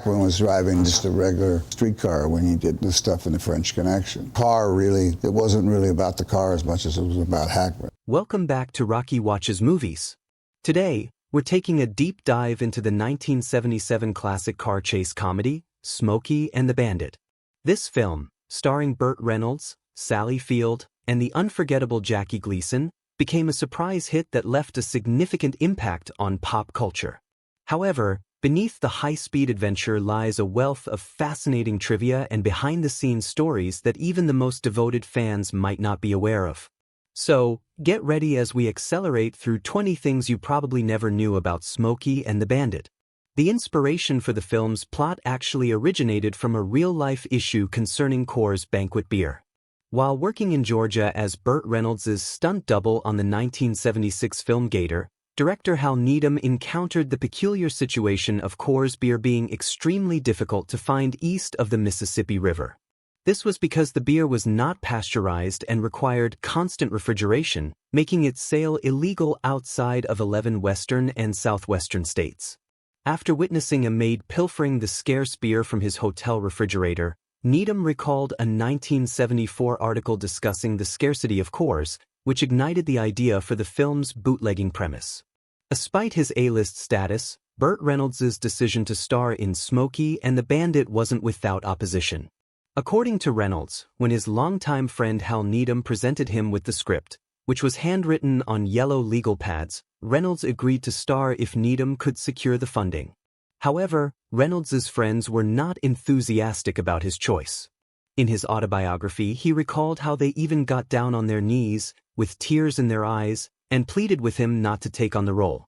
Chaplin was driving just a regular streetcar when he did the stuff in the French Connection. Car really, it wasn't really about the car as much as it was about Hackman. Welcome back to Rocky Watches Movies. Today, we're taking a deep dive into the 1977 classic car chase comedy, Smokey and the Bandit. This film, starring Burt Reynolds, Sally Field, and the unforgettable Jackie Gleason, became a surprise hit that left a significant impact on pop culture. However, beneath the high-speed adventure lies a wealth of fascinating trivia and behind-the-scenes stories that even the most devoted fans might not be aware of. So, get ready as we accelerate through 20 things you probably never knew about Smokey and the Bandit. The inspiration for the film's plot actually originated from a real-life issue concerning Coors Banquet beer. While working in Georgia as Burt Reynolds' stunt double on the 1976 film Gator, director Hal Needham encountered the peculiar situation of Coors beer being extremely difficult to find east of the Mississippi River. This was because the beer was not pasteurized and required constant refrigeration, making its sale illegal outside of 11 western and southwestern states. After witnessing a maid pilfering the scarce beer from his hotel refrigerator, Needham recalled a 1974 article discussing the scarcity of Coors, which ignited the idea for the film's bootlegging premise. Despite his A-list status, Burt Reynolds' decision to star in Smokey and the Bandit wasn't without opposition. According to Reynolds, when his longtime friend Hal Needham presented him with the script, which was handwritten on yellow legal pads, Reynolds agreed to star if Needham could secure the funding. However, Reynolds' friends were not enthusiastic about his choice. In his autobiography, he recalled how they even got down on their knees, with tears in their eyes, and pleaded with him not to take on the role.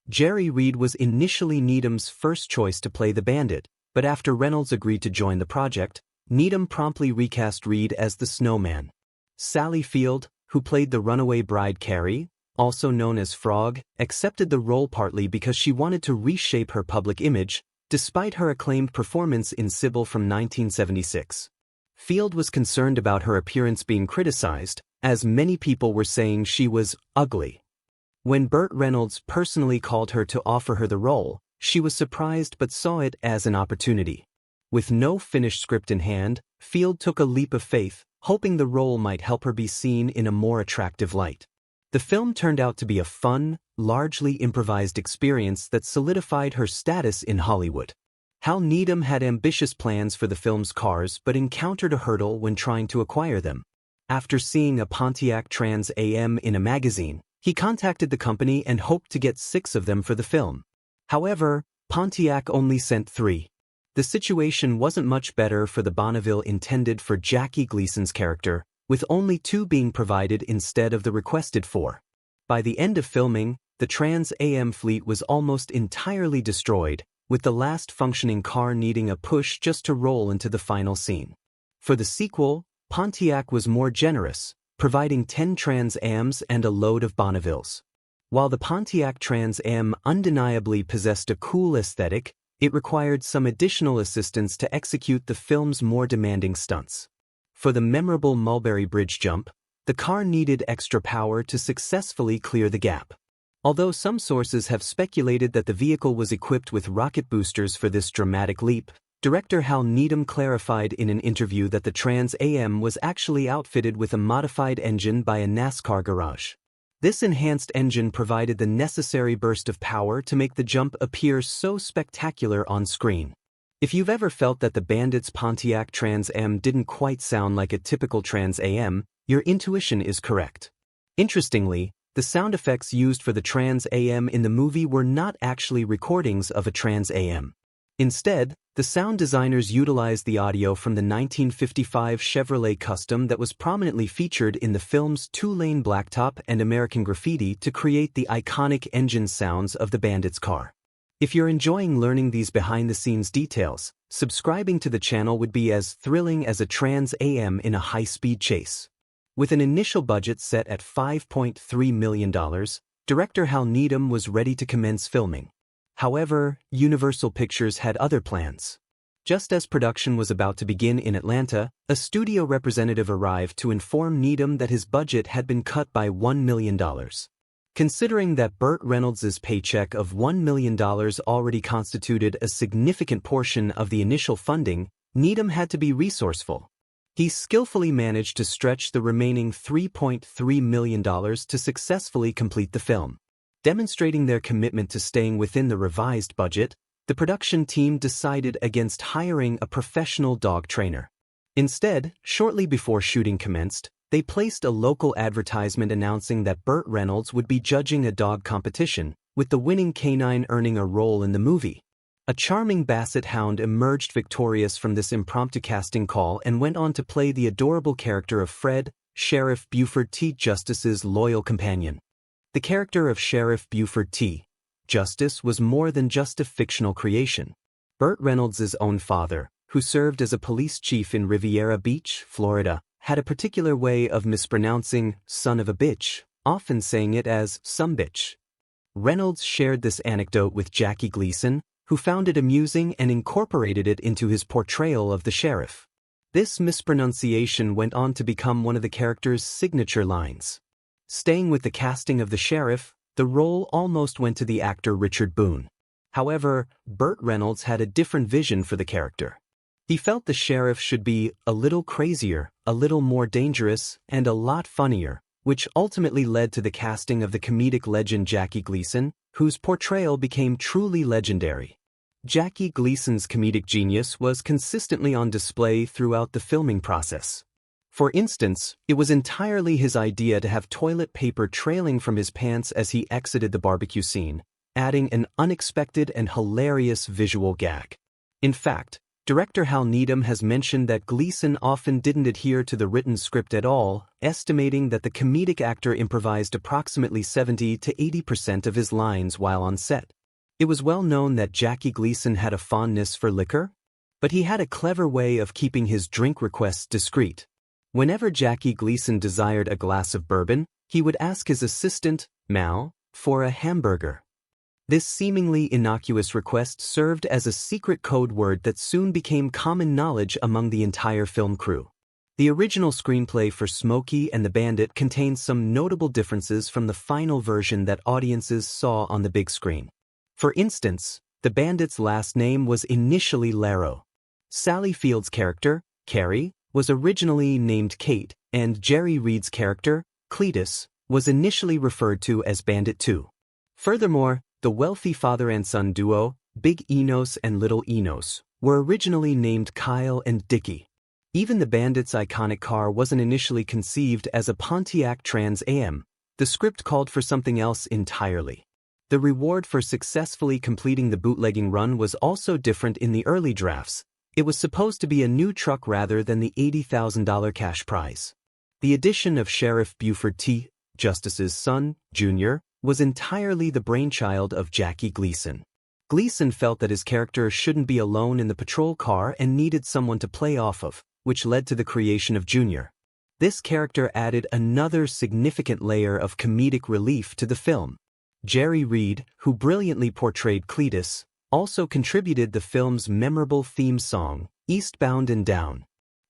Jerry Reed was initially Needham's first choice to play the Bandit, but after Reynolds agreed to join the project, Needham promptly recast Reed as the Snowman. Sally Field, who played the runaway bride Carrie, also known as Frog, accepted the role partly because she wanted to reshape her public image, despite her acclaimed performance in Sybil from 1976. Field was concerned about her appearance being criticized, as many people were saying she was ugly. When Burt Reynolds personally called her to offer her the role, she was surprised but saw it as an opportunity. With no finished script in hand, Field took a leap of faith, hoping the role might help her be seen in a more attractive light. The film turned out to be a fun, largely improvised experience that solidified her status in Hollywood. Hal Needham had ambitious plans for the film's cars but encountered a hurdle when trying to acquire them. After seeing a Pontiac Trans Am in a magazine, he contacted the company and hoped to get 6 of them for the film. However, Pontiac only sent 3. The situation wasn't much better for the Bonneville intended for Jackie Gleason's character, with only 2 being provided instead of the requested 4. By the end of filming, the Trans Am fleet was almost entirely destroyed, with the last functioning car needing a push just to roll into the final scene. For the sequel, Pontiac was more generous, providing 10 Trans Ams and a load of Bonnevilles. While the Pontiac Trans Am undeniably possessed a cool aesthetic, it required some additional assistance to execute the film's more demanding stunts. For the memorable Mulberry Bridge jump, the car needed extra power to successfully clear the gap. Although some sources have speculated that the vehicle was equipped with rocket boosters for this dramatic leap, director Hal Needham clarified in an interview that the Trans Am was actually outfitted with a modified engine by a NASCAR garage. This enhanced engine provided the necessary burst of power to make the jump appear so spectacular on screen. If you've ever felt that the Bandit's Pontiac Trans Am didn't quite sound like a typical Trans Am, your intuition is correct. Interestingly, the sound effects used for the Trans Am in the movie were not actually recordings of a Trans Am. Instead, the sound designers utilized the audio from the 1955 Chevrolet Custom that was prominently featured in the film's 2-lane blacktop and American Graffiti to create the iconic engine sounds of the Bandit's car. If you're enjoying learning these behind-the-scenes details, subscribing to the channel would be as thrilling as a Trans Am in a high-speed chase. With an initial budget set at $5.3 million, director Hal Needham was ready to commence filming. However, Universal Pictures had other plans. Just as production was about to begin in Atlanta, a studio representative arrived to inform Needham that his budget had been cut by $1 million. Considering that Burt Reynolds' paycheck of $1 million already constituted a significant portion of the initial funding, Needham had to be resourceful. He skillfully managed to stretch the remaining $3.3 million to successfully complete the film. Demonstrating their commitment to staying within the revised budget, the production team decided against hiring a professional dog trainer. Instead, shortly before shooting commenced, they placed a local advertisement announcing that Burt Reynolds would be judging a dog competition, with the winning canine earning a role in the movie. A charming basset hound emerged victorious from this impromptu casting call and went on to play the adorable character of Fred, Sheriff Buford T. Justice's loyal companion. The character of Sheriff Buford T. Justice was more than just a fictional creation. Burt Reynolds' own father, who served as a police chief in Riviera Beach, Florida, had a particular way of mispronouncing son of a bitch, often saying it as some bitch. Reynolds shared this anecdote with Jackie Gleason, who found it amusing and incorporated it into his portrayal of the sheriff. This mispronunciation went on to become one of the character's signature lines. Staying with the casting of the sheriff, the role almost went to the actor Richard Boone. However, Burt Reynolds had a different vision for the character. He felt the sheriff should be a little crazier, a little more dangerous, and a lot funnier, which ultimately led to the casting of the comedic legend Jackie Gleason, whose portrayal became truly legendary. Jackie Gleason's comedic genius was consistently on display throughout the filming process. For instance, it was entirely his idea to have toilet paper trailing from his pants as he exited the barbecue scene, adding an unexpected and hilarious visual gag. In fact, director Hal Needham has mentioned that Gleason often didn't adhere to the written script at all, estimating that the comedic actor improvised approximately 70 to 80% of his lines while on set. It was well known that Jackie Gleason had a fondness for liquor, but he had a clever way of keeping his drink requests discreet. Whenever Jackie Gleason desired a glass of bourbon, he would ask his assistant, Mal, for a hamburger. This seemingly innocuous request served as a secret code word that soon became common knowledge among the entire film crew. The original screenplay for Smokey and the Bandit contained some notable differences from the final version that audiences saw on the big screen. For instance, the Bandit's last name was initially Laro. Sally Field's character, Carrie, was originally named Kate, and Jerry Reed's character, Cletus, was initially referred to as Bandit 2. Furthermore, the wealthy father and son duo, Big Enos and Little Enos, were originally named Kyle and Dickie. Even the Bandit's iconic car wasn't initially conceived as a Pontiac Trans Am. The script called for something else entirely. The reward for successfully completing the bootlegging run was also different in the early drafts. It was supposed to be a new truck rather than the $80,000 cash prize. The addition of Sheriff Buford T. Justice's son, Jr., was entirely the brainchild of Jackie Gleason. Gleason felt that his character shouldn't be alone in the patrol car and needed someone to play off of, which led to the creation of Junior. This character added another significant layer of comedic relief to the film. Jerry Reed, who brilliantly portrayed Cletus, also contributed the film's memorable theme song, Eastbound and Down.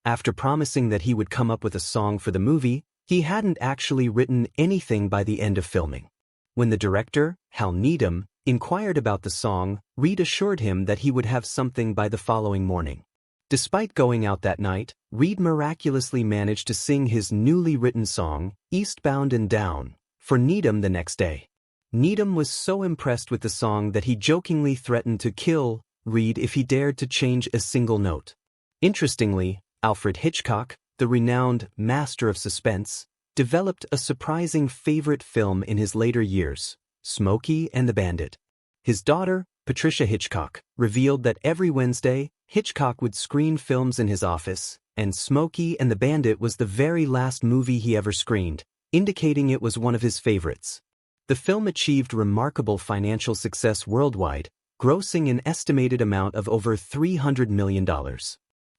After promising that he would come up with a song for the movie, he hadn't actually written anything by the end of filming. When the director, Hal Needham, inquired about the song, Reed assured him that he would have something by the following morning. Despite going out that night, Reed miraculously managed to sing his newly written song, Eastbound and Down, for Needham the next day. Needham was so impressed with the song that he jokingly threatened to kill Reed if he dared to change a single note. Interestingly, Alfred Hitchcock, the renowned master of suspense, developed a surprising favorite film in his later years, Smokey and the Bandit. His daughter, Patricia Hitchcock, revealed that every Wednesday, Hitchcock would screen films in his office, and Smokey and the Bandit was the very last movie he ever screened, indicating it was one of his favorites. The film achieved remarkable financial success worldwide, grossing an estimated amount of over $300 million.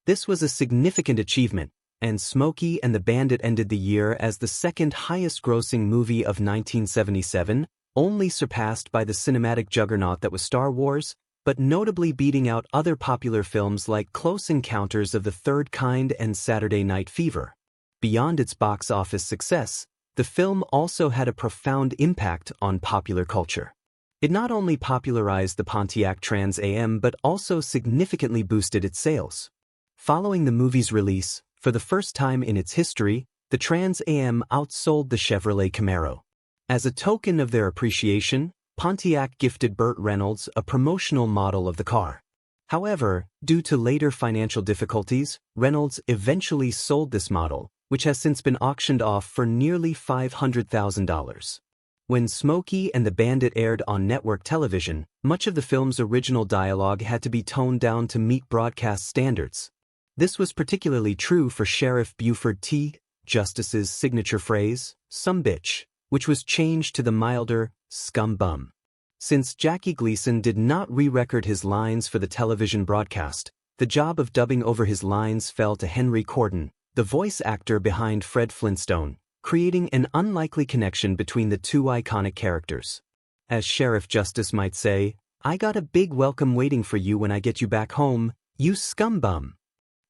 This was a significant achievement, and Smokey and the Bandit ended the year as the second highest-grossing movie of 1977, only surpassed by the cinematic juggernaut that was Star Wars, but notably beating out other popular films like Close Encounters of the Third Kind and Saturday Night Fever. Beyond its box office success, the the film also had a profound impact on popular culture. It not only popularized the Pontiac Trans Am but also significantly boosted its sales. Following the movie's release, for the first time in its history, the Trans Am outsold the Chevrolet Camaro. As a token of their appreciation, Pontiac gifted Burt Reynolds a promotional model of the car. However, due to later financial difficulties, Reynolds eventually sold this model, which has since been auctioned off for nearly $500,000. When Smokey and the Bandit aired on network television, much of the film's original dialogue had to be toned down to meet broadcast standards. This was particularly true for Sheriff Buford T. Justice's signature phrase, "Some bitch," which was changed to the milder, "scum bum." Since Jackie Gleason did not re-record his lines for the television broadcast, the job of dubbing over his lines fell to Henry Corden, the voice actor behind Fred Flintstone, creating an unlikely connection between the two iconic characters. As Sheriff Justice might say, "I got a big welcome waiting for you when I get you back home, you scumbum."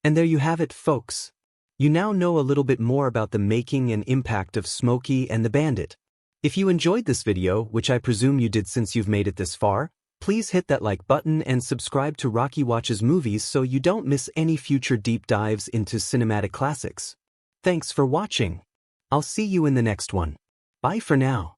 And there you have it, folks. You now know a little bit more about the making and impact of Smokey and the Bandit. If you enjoyed this video, which I presume you did since you've made it this far, please hit that like button and subscribe to Rocky Watches Movies so you don't miss any future deep dives into cinematic classics. Thanks for watching. I'll see you in the next one. Bye for now.